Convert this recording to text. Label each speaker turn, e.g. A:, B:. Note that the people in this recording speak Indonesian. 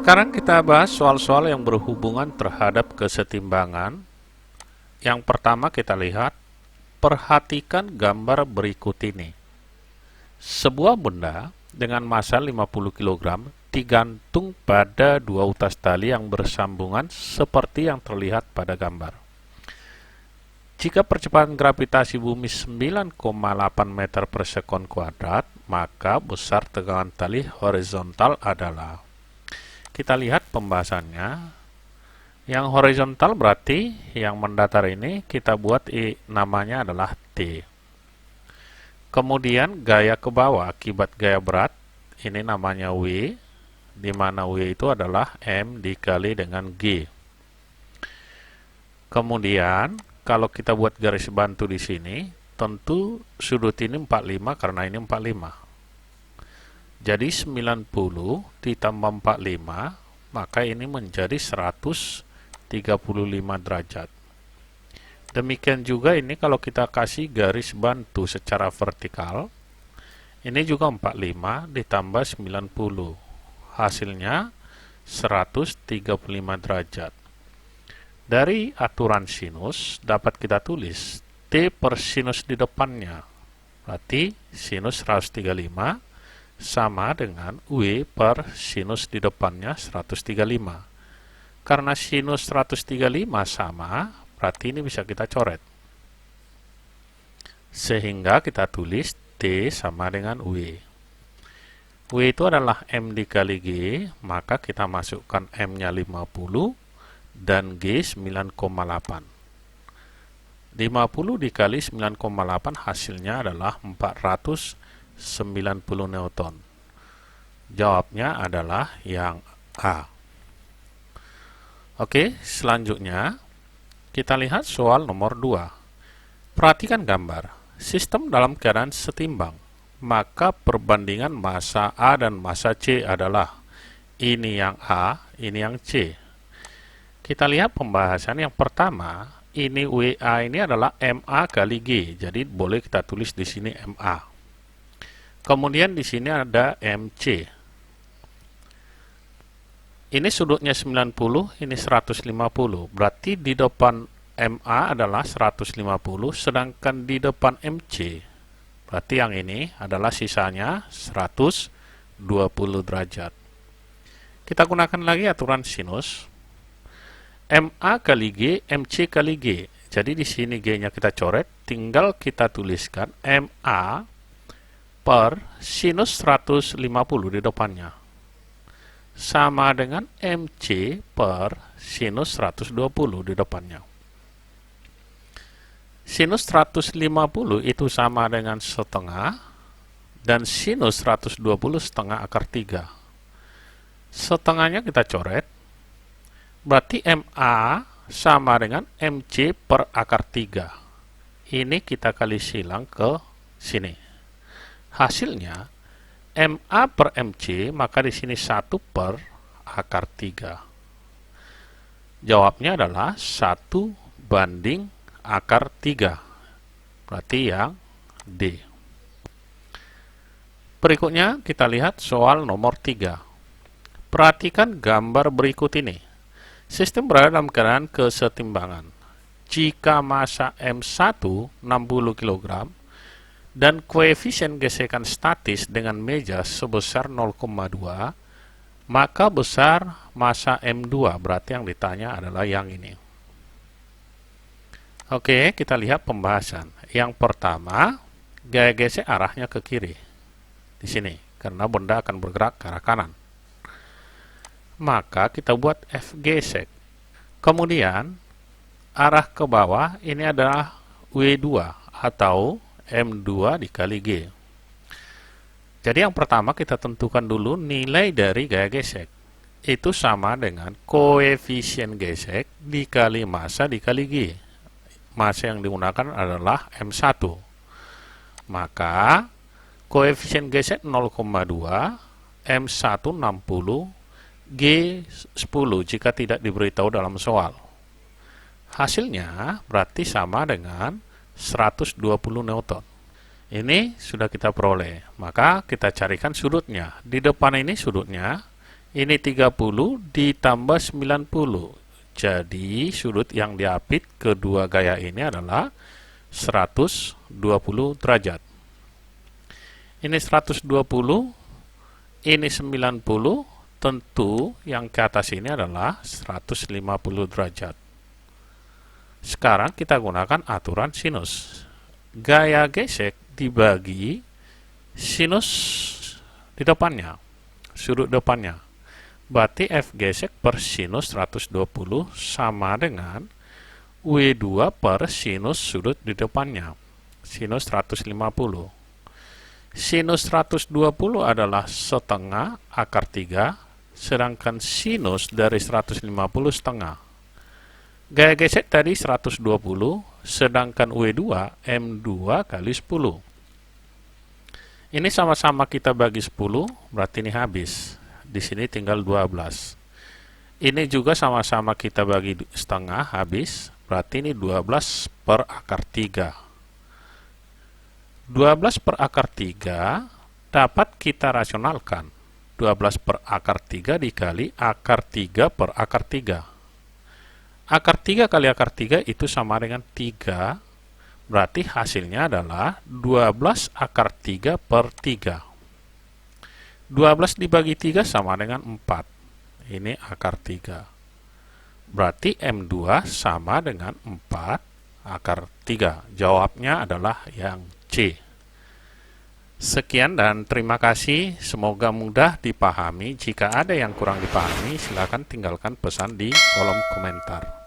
A: Sekarang kita bahas soal-soal yang berhubungan terhadap kesetimbangan. Yang pertama kita lihat, perhatikan gambar berikut ini. Sebuah benda dengan massa 50 kg digantung pada dua utas tali yang bersambungan seperti yang terlihat pada gambar. Jika percepatan gravitasi bumi 9,8 meter per sekon kuadrat, maka besar tegangan tali horizontal adalah. Kita lihat pembahasannya. Yang horizontal berarti yang mendatar ini kita buat namanya adalah T. Kemudian gaya ke bawah akibat gaya berat ini namanya W, di mana W itu adalah M dikali dengan G. Kemudian kalau kita buat garis bantu di sini, tentu sudut ini 45 karena ini 45. Jadi 90 ditambah 45, maka ini menjadi 135 derajat. Demikian juga ini kalau kita kasih garis bantu secara vertikal, ini juga 45 ditambah 90. Hasilnya 135 derajat. Dari aturan sinus dapat kita tulis T per sinus di depannya. Berarti sinus 135 sama dengan W per sinus di depannya 135. Karena sinus 135 sama, berarti ini bisa kita coret. Sehingga kita tulis T sama dengan W. W itu adalah M dikali G, maka kita masukkan M-nya 50 dan G 9,8. 50 dikali 9,8 hasilnya adalah 490 Newton. Jawabnya adalah yang A. Oke, selanjutnya kita lihat soal nomor 2. Perhatikan gambar. Sistem dalam keadaan setimbang, maka perbandingan massa A dan massa C adalah ini yang A, ini yang C. Kita lihat pembahasan yang pertama, ini WA ini adalah MA kali G, jadi boleh kita tulis di sini MA. Kemudian di sini ada MC. Ini sudutnya 90, ini 150. Berarti di depan MA adalah 150, sedangkan di depan MC, berarti yang ini adalah sisanya 120 derajat. Kita gunakan lagi aturan sinus. MA kali G, MC kali G. Jadi di sini G-nya kita coret, tinggal kita tuliskan MA per sinus 150 di depannya. Sama dengan MC per sinus 120 di depannya. Sinus 150 itu sama dengan setengah, dan sinus 120 setengah akar 3. Setengahnya kita coret, berarti MA sama dengan MC per akar 3. Ini kita kali silang ke sini. Hasilnya, MA per MC, maka di sini 1 per akar 3. Jawabnya adalah 1 banding akar 3. Berarti yang D. Berikutnya kita lihat soal nomor 3. Perhatikan gambar berikut ini. Sistem berada dalam keadaan kesetimbangan. Jika massa M1 60 kg dan koefisien gesekan statis dengan meja sebesar 0,2, maka besar massa M2, berarti yang ditanya adalah yang ini. Oke, kita lihat pembahasan. Yang pertama, gaya gesek arahnya ke kiri. Di sini, karena benda akan bergerak ke arah kanan. Maka kita buat F gesek. Kemudian arah ke bawah ini adalah W2 atau M2 dikali G. Jadi yang pertama kita tentukan dulu nilai dari gaya gesek. Itu sama dengan koefisien gesek dikali massa dikali G. Massa yang digunakan adalah M1. Maka koefisien gesek 0,2, M1 60, G 10 jika tidak diberitahu dalam soal. Hasilnya berarti sama dengan 120 Newton. Ini sudah kita peroleh. Maka kita carikan sudutnya. Di depan ini sudutnya, Ini 30 ditambah 90. Jadi sudut yang diapit kedua gaya ini adalah 120 derajat. Ini 120, ini 90, tentu yang ke atas ini adalah 150 derajat. Sekarang kita gunakan aturan sinus. Gaya gesek dibagi sinus di depannya, sudut depannya. Berarti F gesek per sinus 120 sama dengan W2 per sinus sudut di depannya, sinus 150. Sinus 120 adalah setengah akar 3, sedangkan sinus dari 150 setengah. Gaya gesek tadi 120, sedangkan W2 M2 kali 10. Ini sama-sama kita bagi 10, berarti ini habis. Di sini tinggal 12. Ini juga sama-sama kita bagi setengah, habis. Berarti ini 12 per akar 3. 12 per akar 3 dapat kita rasionalkan. 12 per akar 3 dikali akar 3 per akar 3. Akar 3 kali akar 3 itu sama dengan 3. Berarti hasilnya adalah 12 akar 3 per 3. 12 dibagi 3 sama dengan 4. Ini akar 3. Berarti M2 sama dengan 4 akar 3. Jawabnya adalah yang C. Sekian dan terima kasih. Semoga mudah dipahami. Jika ada yang kurang dipahami, silakan tinggalkan pesan di kolom komentar.